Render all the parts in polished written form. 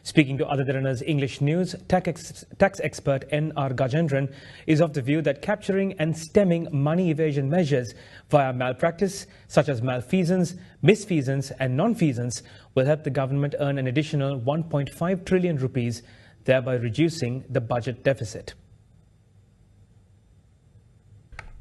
Speaking to Aditya English News, tax expert N.R. Gajendran is of the view that capturing and stemming money evasion measures via malpractice, such as malfeasance, misfeasance and non-feasance, will help the government earn an additional 1.5 trillion rupees, thereby reducing the budget deficit.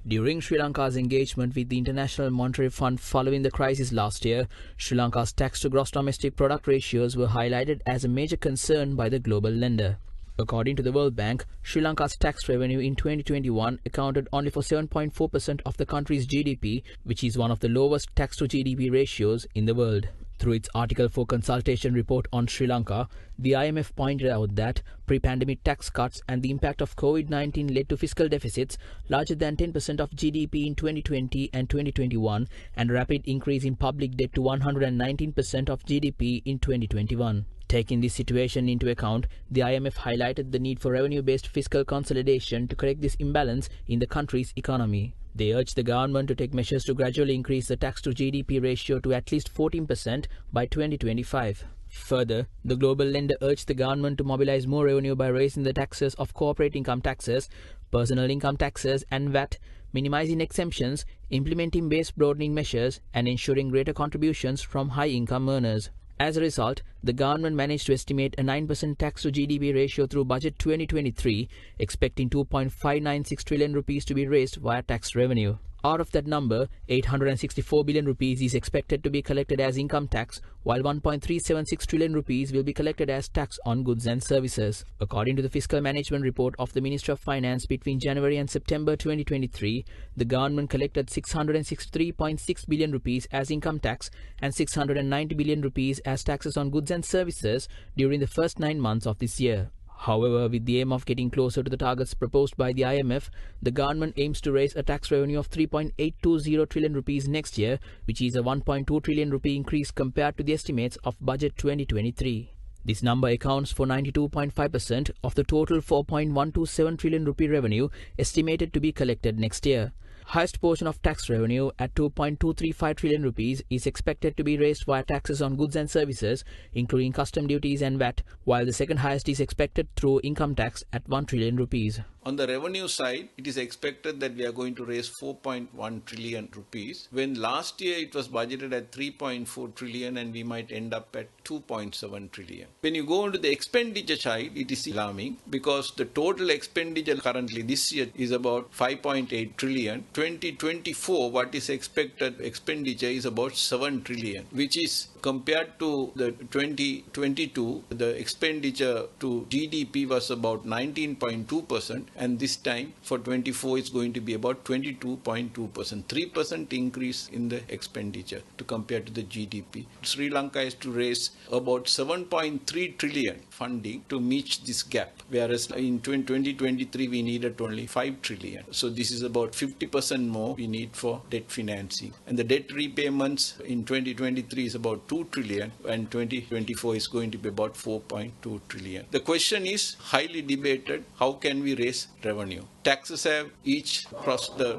During Sri Lanka's engagement with the International Monetary Fund following the crisis last year, Sri Lanka's tax to gross domestic product ratios were highlighted as a major concern by the global lender. According to the World Bank, Sri Lanka's tax revenue in 2021 accounted only for 7.4% of the country's GDP, which is one of the lowest tax to GDP ratios in the world. Through its Article 4 consultation report on Sri Lanka, the IMF pointed out that pre-pandemic tax cuts and the impact of COVID-19 led to fiscal deficits larger than 10% of GDP in 2020 and 2021 and a rapid increase in public debt to 119% of GDP in 2021. Taking this situation into account, the IMF highlighted the need for revenue-based fiscal consolidation to correct this imbalance in the country's economy. They urged the government to take measures to gradually increase the tax to GDP ratio to at least 14% by 2025. Further, the global lender urged the government to mobilize more revenue by raising the taxes of corporate income taxes, personal income taxes and VAT, minimizing exemptions, implementing base broadening measures and ensuring greater contributions from high-income earners. As a result, the government managed to estimate a 9% tax to GDP ratio through Budget 2023, expecting 2.596 trillion rupees to be raised via tax revenue. Out of that number, 864 billion rupees is expected to be collected as income tax, while 1.376 trillion rupees will be collected as tax on goods and services. According to the Fiscal Management Report of the Ministry of Finance, between January and September 2023, the government collected 663.6 billion rupees as income tax and 690 billion rupees as taxes on goods and services during the first 9 months of this year. However, with the aim of getting closer to the targets proposed by the IMF, the government aims to raise a tax revenue of 3.820 trillion rupees next year, which is a 1.2 trillion rupee increase compared to the estimates of Budget 2023. This number accounts for 92.5% of the total 4.127 trillion rupee revenue estimated to be collected next year. Highest portion of tax revenue at 2.235 trillion rupees is expected to be raised via taxes on goods and services, including custom duties and VAT, while the second highest is expected through income tax at 1 trillion rupees. On the revenue side, it is expected that we are going to raise 4.1 trillion rupees, when last year it was budgeted at 3.4 trillion and we might end up at 2.7 trillion. When you go into the expenditure side, it is alarming because the total expenditure currently this year is about 5.8 trillion. 2024, what is expected expenditure is about 7 trillion, which is compared to the 2022, the expenditure to GDP was about 19.2%, and this time for 24 it's going to be about 22.2%, 3% increase in the expenditure to compare to the GDP. Sri Lanka is to raise about 7.3 trillion funding to meet this gap, whereas in 2023 we needed only 5 trillion. So this is about 50% more we need for debt financing, and the debt repayments in 2023 is about 2 trillion and 2024 is going to be about 4.2 trillion. The question is highly debated: how can we raise revenue? Taxes have each crossed the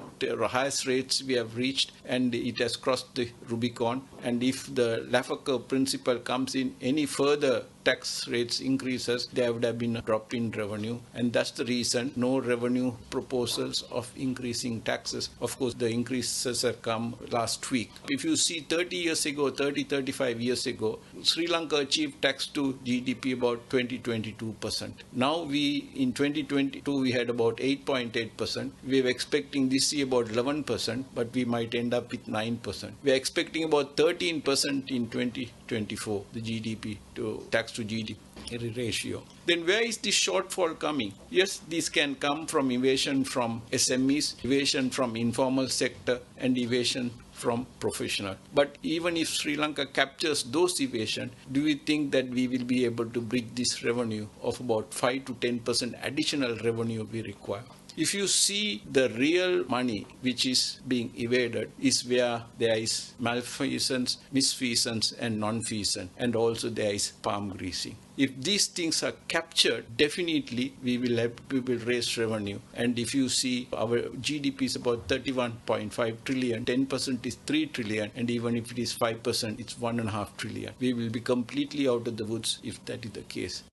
highest rates we have reached, and it has crossed the Rubicon. And if the Laffer principle comes in, any further tax rates increases, there would have been a drop in revenue, and that's the reason no revenue proposals of increasing taxes. Of course, the increases have come last week. If you see 35 years ago, Sri Lanka achieved tax to GDP about 20-22%. Now in 2022 we had about 8.8%. We are expecting this year about 11%, but we might end up with 9%. We are expecting about 13% in 2024, the GDP to tax to GDP ratio. Then where is this shortfall coming? Yes, this can come from evasion from SMEs, evasion from informal sector, and evasion from professional. But even if Sri Lanka captures those evasion, do we think that we will be able to bridge this revenue of about 5 to 10% additional revenue we require? If you see the real money which is being evaded is where there is malfeasance, misfeasance and non-feasance, and also there is palm greasing. If these things are captured, definitely we will raise revenue. And if you see our GDP is about 31.5 trillion, 10% is 3 trillion, and even if it is 5%, it's 1.5 trillion. We will be completely out of the woods if that is the case.